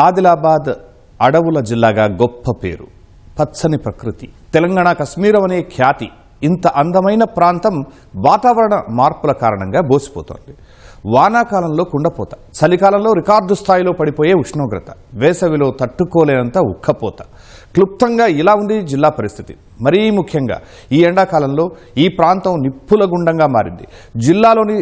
ఆదిలాబాద్ అడవుల జిల్లాగా గొప్ప పేరు, పచ్చని ప్రకృతి, తెలంగాణ కశ్మీరం అనే ఖ్యాతి. ఇంత అందమైన ప్రాంతం వాతావరణ మార్పుల కారణంగా బోసిపోతోంది. వానాకాలంలో కుండపోత, చలికాలంలో రికార్డు స్థాయిలో పడిపోయే ఉష్ణోగ్రత, వేసవిలో తట్టుకోలేనంత ఉక్కపోత. క్లుప్తంగా ఇలా ఉంది జిల్లా పరిస్థితి. మరీ ముఖ్యంగా ఈ ఎండాకాలంలో ఈ ప్రాంతం నిప్పుల గుండంగా మారింది. జిల్లాలోని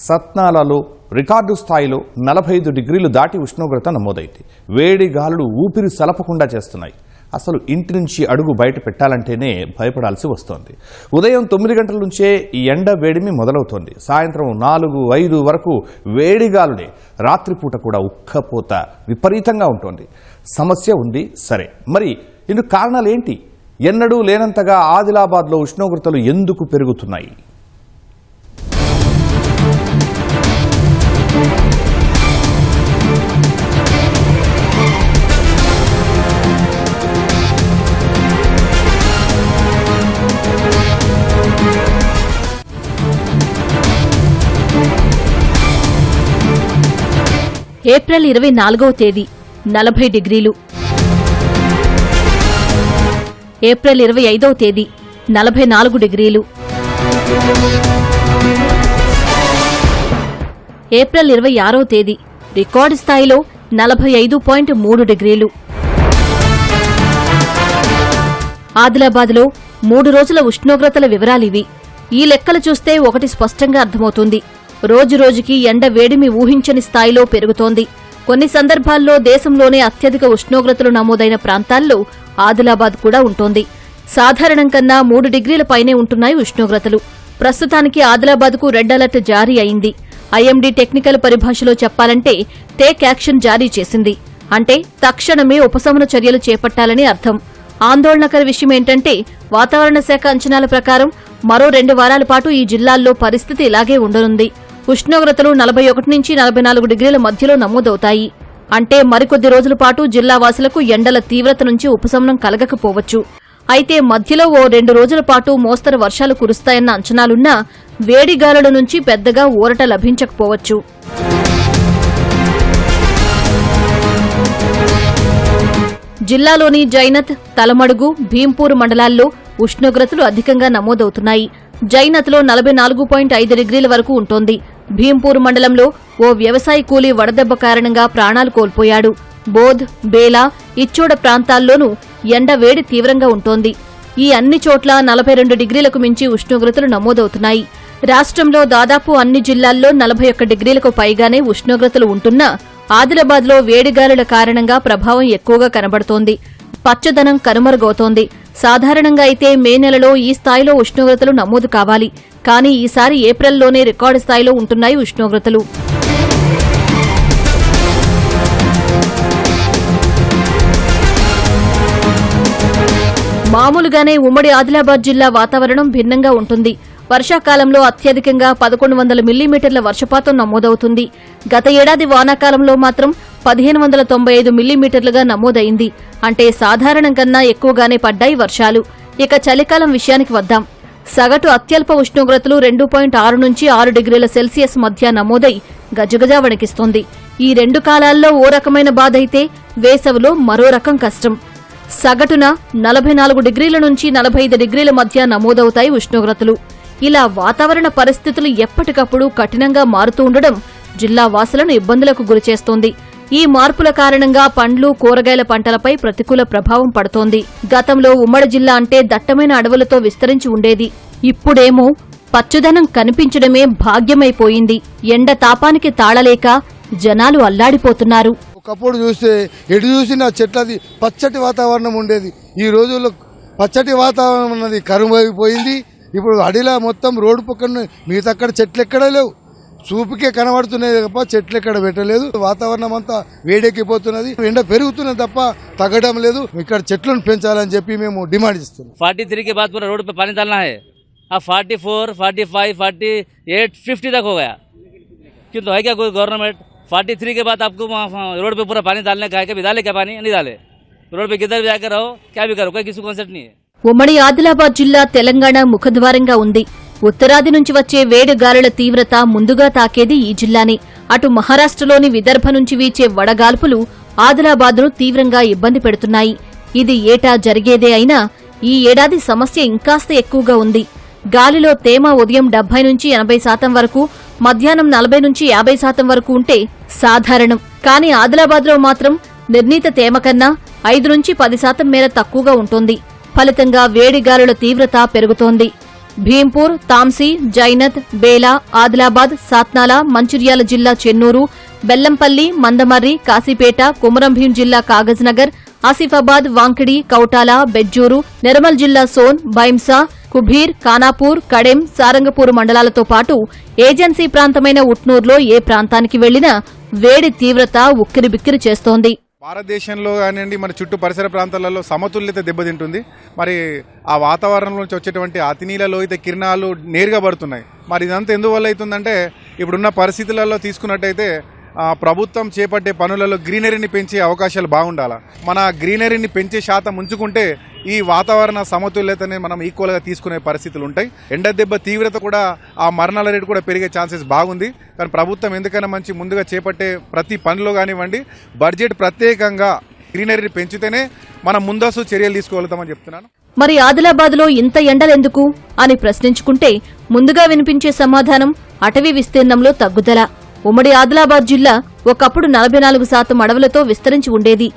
సత్నాలలో రికార్డు స్థాయిలో 45 డిగ్రీలు దాటి ఉష్ణోగ్రత నమోదైంది. వేడి గాలులు ఊపిరి సలపకుండా చేస్తున్నాయి. అసలు ఇంటి నుంచి అడుగు బయట పెట్టాలంటేనే భయపడాల్సి వస్తోంది. ఉదయం 9 గంటల నుంచే ఈ ఎండ వేడిమి మొదలవుతోంది. సాయంత్రం 4-5 వరకు వేడిగాలునే. రాత్రిపూట కూడా ఉక్కపోత విపరీతంగా ఉంటుంది. సమస్య ఉంది సరే, మరి ఇందుకు కారణాలు ఏంటి? ఎన్నడూ లేనంతగా ఆదిలాబాద్లో ఉష్ణోగ్రతలు ఎందుకు పెరుగుతున్నాయి? ఏప్రిల్ 24వ తేదీ 40 డిగ్రీలు, ఏప్రిల్ 25వ తేదీ 44 డిగ్రీలు, ఏప్రిల్ 26వ తేదీ రికార్డు స్థాయిలో 45.3 డిగ్రీలు. ఆదిలాబాద్లో 3 రోజుల ఉష్ణోగ్రతల వివరాలివి. ఈ లెక్కలు చూస్తే ఒకటి స్పష్టంగా అర్థమవుతుంది. రోజురోజుకి ఎండ వేడిమి ఊహించని స్థాయిలో పెరుగుతోంది. కొన్ని సందర్భాల్లో దేశంలోనే అత్యధిక ఉష్ణోగ్రతలు నమోదైన ప్రాంతాల్లో ఆదిలాబాద్ కూడా ఉంటోంది. సాధారణం కన్నా 3 డిగ్రీల పైనే ఉంటున్నాయి ఉష్ణోగ్రతలు. ప్రస్తుతానికి ఆదిలాబాద్కు రెడ్ అలర్ట్ జారీ అయింది. ఐఎండీ టెక్నికల్ పరిభాషలో చెప్పాలంటే టేక్ యాక్షన్ జారీ చేసింది. అంటే తక్షణమే ఉపశమన చర్యలు చేపట్టాలని అర్థం. ఆందోళనకర విషయమేంటంటే వాతావరణ శాఖ అంచనాల ప్రకారం మరో 2 వారాల పాటు ఈ జిల్లాల్లో పరిస్థితి ఇలాగే ఉండనుంది. ఉష్ణోగ్రతలు 41 నుంచి 44 డిగ్రీల మధ్యలో నమోదవుతాయి. అంటే మరికొద్ది రోజుల పాటు జిల్లావాసులకు ఎండల తీవ్రత నుంచి ఉపశమనం కలగకపోవచ్చు. అయితే మధ్యలో ఓ 2 రోజుల పాటు మోస్తరు వర్షాలు కురుస్తాయన్న అంచనాలున్నా వేడిగాలుల నుంచి పెద్దగా ఊరట లభించకపోవచ్చు. జిల్లాలోని జైనత్, తలమడుగు, భీంపూర్ మండలాల్లో ఉష్ణోగ్రతలు అధికంగా నమోదవుతున్నాయి. జైనత్లో 44.5 డిగ్రీల వరకు ఉంటోంది. భీంపూర్ మండలంలో ఓ వ్యవసాయ కూలీ వడదెబ్బ కారణంగా ప్రాణాలు కోల్పోయాడు. బోధ్, బేలా, ఇచ్చోడ ప్రాంతాల్లోనూ ఎండ వేడి తీవ్రంగా ఉంటోంది. ఈ అన్ని చోట్ల 42 డిగ్రీలకు మించి ఉష్ణోగ్రతలు నమోదవుతున్నాయి. రాష్ట్రంలో దాదాపు అన్ని జిల్లాల్లో 41 డిగ్రీలకు పైగానే ఉష్ణోగ్రతలు ఉంటున్నా ఆదిలాబాద్లో వేడిగాలుల కారణంగా ప్రభావం ఎక్కువగా కనబడుతోంది. పచ్చదనం కనుమరుగవుతోంది. సాధారణంగా అయితే మే నెలలో ఈ స్థాయిలో ఉష్ణోగ్రతలు నమోదు కావాలి. కానీ ఈసారి ఏప్రిల్లోనే రికార్డు స్థాయిలో ఉంటున్నాయి ఉష్ణోగ్రతలు. మామూలుగానే ఉమ్మడి ఆదిలాబాద్ జిల్లా వాతావరణం భిన్నంగా ఉంటుంది. వర్షాకాలంలో అత్యధికంగా 1100 మిల్లీమీటర్ల వర్షపాతం నమోదవుతుంది. గత ఏడాది వానాకాలంలో మాత్రం 1595 మిల్లీమీటర్లుగా నమోదైంది. అంటే సాధారణం కన్నా ఎక్కువగానే పడ్డాయి వర్షాలు. ఇక చలికాలం విషయానికి వద్దాం. సగటు అత్యల్ప ఉష్ణోగ్రతలు 2.6 నుంచి 6 డిగ్రీల సెల్సియస్ మధ్య నమోదై గజగజా వణికిస్తోంది. ఈ 2 కాలాల్లో ఓ రకమైన బాధైతే వేసవిలో మరో రకం కష్టం. సగటున 44 డిగ్రీల నుంచి 45 డిగ్రీల మధ్య నమోదవుతాయి ఉష్ణోగ్రతలు. ఇలా వాతావరణ పరిస్థితులు ఎప్పటికప్పుడు కఠినంగా మారుతూ ఉండడం జిల్లా వాసులను ఇబ్బందులకు గురిచేస్తోంది. ఈ మార్పుల కారణంగా పండ్లు, కూరగాయల పంటలపై ప్రతికూల ప్రభావం పడుతోంది. గతంలో ఉమ్మడి జిల్లా అంటే దట్టమైన అడవులతో విస్తరించి ఉండేది. ఇప్పుడేమో పచ్చదనం కనిపించడమే భాగ్యమైపోయింది. ఎండ తాపానికి తాళలేక జనాలు అల్లాడిపోతున్నారు. ఒకప్పుడు చూస్తే ఎటు చూసినా చెట్లది పచ్చటి వాతావరణం ఉండేది. ఈ రోజుల్లో పచ్చటి వాతావరణం అన్నది కరువైపోయింది. ఇప్పుడు అడిలా మొత్తం రోడ్డు పక్కన మిగతా అక్కడ చెట్లు ఎక్కడ లేవు. చూపుకే కనబడుతున్నాయి తప్ప చెట్లు ఎక్కడ పెట్టలేదు. వాతావరణం అంతా వేడెక్కిపోతున్నది. ఎండ పెరుగుతున్నది తప్ప తగ్గడం లేదు. ఇక్కడ చెట్లను పెంచాలని చెప్పి మేము డిమాండ్ ఇస్తున్నాం. 43 के बाद पूरा रोड पे पानी डालना है. अब 44, 45, 48, 50 तक हो गया. क्यों तो है क्या कोई गवर्नमेंट? 43 के बाद आपको रोड पे पूरा पानी डालने का है. कभी डाले क्या पानी? नहीं डाले. रोड पे किधर भी जाकर रहो, क्या भी करो, कोई किसी कॉन्सेप्ट नहीं है. ఉమ్మడి ఆదిలాబాద్ జిల్లా తెలంగాణ ముఖద్వారంగా ఉంది. ఉత్తరాది నుంచి వచ్చే వేడి గాలుల తీవ్రత ముందుగా తాకేది ఈ జిల్లాని. అటు మహారాష్ట్రలోని విదర్భ నుంచి వీచే వడగాల్పులు ఆదిలాబాద్ను తీవ్రంగా ఇబ్బంది పెడుతున్నాయి. ఇది ఏటా జరిగేదే అయినా ఈ ఏడాది సమస్య ఇంకాస్త ఎక్కువగా ఉంది. గాలిలో తేమ ఉదయం 70 నుంచి 80% వరకు, మధ్యాహ్నం 40 నుంచి 50% వరకు ఉంటే సాధారణం. కానీ ఆదిలాబాద్లో మాత్రం నిర్ణీత తేమ కన్నా 5 నుంచి 10% మేర తక్కువగా ఉంటుంది. ఫలితంగా వేడి గాలుల తీవ్రత పెరుగుతోంది. భీంపూర్, తాంసీ, జైనత్, బేలా, ఆదిలాబాద్, సాత్నాల, మంచిర్యాల జిల్లా చెన్నూరు, బెల్లంపల్లి, మందమర్రి, కాశీపేట, కొమరంభీం జిల్లా కాగజ్నగర్, ఆసిఫాబాద్, వాంకిడి, కౌటాల, బెజ్జూరు, నిర్మల్ జిల్లా సోన్, బైంసా, కుభీర్, ఖానాపూర్, కడెం, సారంగపూర్ మండలాలతో పాటు ఏజెన్సీ ప్రాంతమైన ఉట్నూర్లో ఏ ప్రాంతానికి వెళ్లినా వేడి తీవ్రత ఉక్కిరిబిక్కిరి చేస్తోంది. భారతదేశంలో కానివ్వండి, మన చుట్టూ పరిసర ప్రాంతాలలో సమతుల్యత దెబ్బతింటుంది. మరి ఆ వాతావరణం నుంచి వచ్చేటువంటి అతినీల లోహిత కిరణాలు నేరుగా పడుతున్నాయి. మరి ఇదంతా ఎందువల్ల అవుతుందంటే, ఇప్పుడున్న పరిస్థితులలో తీసుకున్నట్టయితే ప్రభుత్వం చేపట్టే పనులలో గ్రీనరీని పెంచే అవకాశాలు బాగుండాలి. మన గ్రీనరీని పెంచే శాతం ఉంచుకుంటే ఈ వాతావరణ సమతుల్యతని మనం ఈక్వల్గా తీసుకునే పరిస్థితులు ఉంటాయి. ఎండ దెబ్బ తీవ్రత కూడా, ఆ మరణాల రేటు కూడా పెరిగే ఛాన్సెస్ బాగుంది. కానీ ప్రభుత్వం ఎందుకైనా మంచి ముందుగా చేపట్టే ప్రతి పనిలో కానివ్వండి, బడ్జెట్ ప్రత్యేకంగా గ్రీనరీని పెంచితేనే మనం ముందస్తు చర్యలు తీసుకోగలుగుతామని చెప్తున్నాను. మరి ఆదిలాబాద్లో ఇంత ఎండలెందుకు అని ప్రశ్నించుకుంటే ముందుగా వినిపించే సమాధానం అటవీ విస్తీర్ణంలో తగ్గుదల. ఉమ్మడి ఆదిలాబాద్ జిల్లా ఒకప్పుడు 44% అడవులతో విస్తరించి ఉండేది.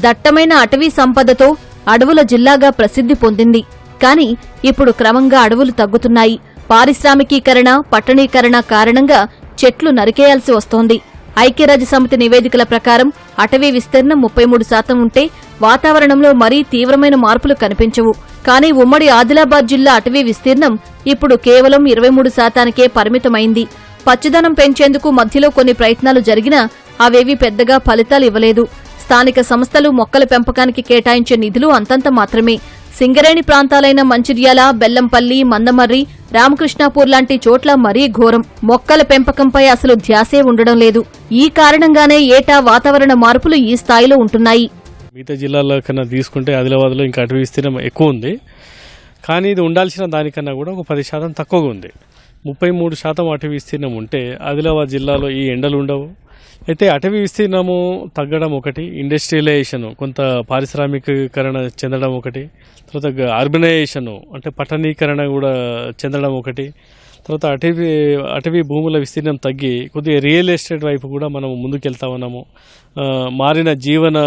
దట్టమైన అటవీ సంపదతో అడవుల జిల్లాగా ప్రసిద్ధి పొందింది. కానీ ఇప్పుడు క్రమంగా అడవులు తగ్గుతున్నాయి. పారిశ్రామికీకరణ, పట్టణీకరణ కారణంగా చెట్లు నరికేయాల్సి వస్తోంది. ఐక్యరాజ్యసమితి నివేదికల ప్రకారం అటవీ విస్తీర్ణం 33% ఉంటే వాతావరణంలో మరీ తీవ్రమైన మార్పులు కనిపించవు. కానీ ఉమ్మడి ఆదిలాబాద్ జిల్లా అటవీ విస్తీర్ణం ఇప్పుడు కేవలం 23%కే పరిమితమైంది. పచ్చదనం పెంచేందుకు మధ్యలో కొన్ని ప్రయత్నాలు జరిగినా అవేవీ పెద్దగా ఫలితాలు ఇవ్వలేదు. స్థానిక సంస్థలు మొక్కల పెంపకానికి కేటాయించే నిధులు అంతంత మాత్రమే. సింగరేణి ప్రాంతాలైన మంచిర్యాల, బెల్లంపల్లి, మందమర్రి, రామకృష్ణాపూర్ లాంటి చోట్ల మరీ ఘోరం. మొక్కల పెంపకంపై అసలు ధ్యాసే ఉండడం లేదు. ఈ కారణంగానే ఏటా వాతావరణ మార్పులు ఈ స్థాయిలో ఉంటున్నాయి. మిగతా జిల్లాల కన్నా తీసుకుంటే ఆదిలాబాద్లో ఇంకా అటవీ విస్తీర్ణం ఎక్కువ ఉంది. కానీ ఇది ఉండాల్సిన దానికన్నా కూడా ఒక 10% తక్కువగా ఉంది. 33% అటవీ విస్తీర్ణం ఉంటే ఆదిలాబాద్ జిల్లాలో ఈ ఎండలు ఉండవు. అయితే అటవీ విస్తీర్ణము తగ్గడం ఒకటి, ఇండస్ట్రియలైజేషన్ కొంత పారిశ్రామికీకరణ చెందడం ఒకటి, తర్వాత అర్బనైజేషన్ అంటే పట్టణీకరణ కూడా చెందడం ఒకటి, తర్వాత అటవీ భూముల విస్తీర్ణం తగ్గి కొద్దిగా రియల్ ఎస్టేట్ వైపు కూడా మనం ముందుకెళ్తా ఉన్నాము. మారిన జీవన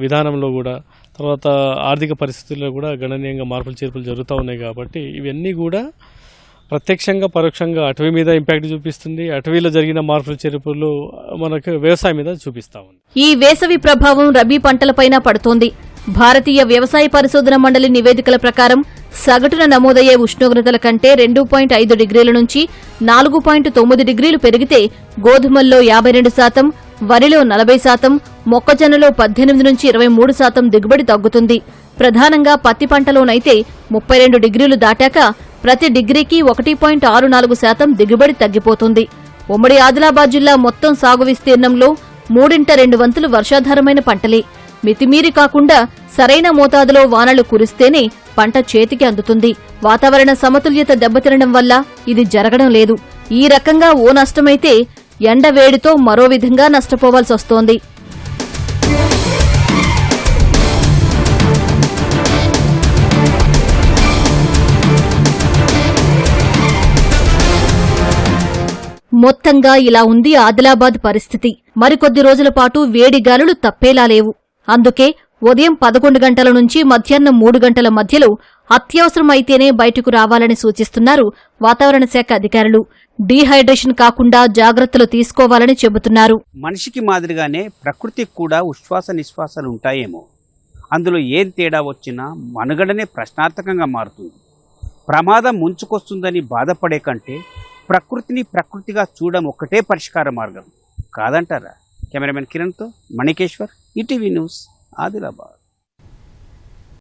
విధానంలో కూడా, తర్వాత ఆర్థిక పరిస్థితుల్లో కూడా గణనీయంగా మార్పులు చేర్పులు జరుగుతూ ఉన్నాయి. కాబట్టి ఇవన్నీ కూడా ప్రత్యక్షంగా పరోక్షంగా అటవీ మీద ఇంపాక్ట్ చూపిస్తుంది. అటవీలో జరిగిన మార్పులు చేర్పులు మనకు వ్యవసాయం మీద చూపిస్తా ఉంది. ఈ వేసవి ప్రభావం రబీ పంటలపైన పడుతోంది. భారతీయ వ్యవసాయ పరిశోధన మండలి నివేదికల ప్రకారం సగటున నమోదయ్యే ఉష్ణోగ్రతల కంటే 2.5 డిగ్రీల నుంచి 4.9 డిగ్రీలు పెరిగితే గోధుమల్లో 52%, వరిలో 40%, మొక్కజొన్నలో 18 నుంచి 23% దిగుబడి తగ్గుతుంది. ప్రధానంగా పత్తి పంటలోనైతే 32 డిగ్రీలు దాటాక ప్రతి డిగ్రీకి 1.64% దిగుబడి తగ్గిపోతుంది. ఉమ్మడి ఆదిలాబాద్ జిల్లా మొత్తం సాగు విస్తీర్ణంలో 3/2 వంతులు వర్షాధారమైన పంటలే. మితిమీరి కాకుండా సరైన మోతాదులో వానలు కురిస్తేనే పంట చేతికి అందుతుంది. వాతావరణ సమతుల్యత దెబ్బతినడం వల్ల ఇది జరగడం లేదు. ఈ రకంగా ఓ నష్టమైతే ఎండ వేడితో మరో విధంగా నష్టపోవాల్సొస్తోంది. మొత్తంగా ఇలా ఉంది ఆదిలాబాద్ పరిస్థితి. మరికొద్ది రోజుల పాటు వేడి గాలులు తప్పేలా లేవు. అందుకే ఉదయం 11 గంటల నుంచి మధ్యాహ్నం 3 గంటల మధ్యలో అత్యవసరమైతేనే బయటకు రావాలని సూచిస్తున్నారు వాతావరణ శాఖ అధికారులు. డీహైడ్రేషన్ కాకుండా జాగ్రత్తలు తీసుకోవాలని చెబుతున్నారు. మనిషికి మాదిరిగానే ప్రకృతికి కూడా ఉచ్ఛ్వాస నిశ్వాసాలు ఉంటాయేమో. అందులో ఏం తేడా వచ్చినా మనుగడనే ప్రశ్నార్థకంగా మారుతుంది. ప్రమాదం ముంచుకొస్తుందని బాధపడే కంటే ప్రకృతిని ప్రకృతిగా చూడడం ఒక్కటే పరిష్కార మార్గం కాదంటారా? కెమెరామెన్ కిరణ్తో మణికేశ్వర్, ఈటీవీ న్యూస్, ఆదిలాబాద్.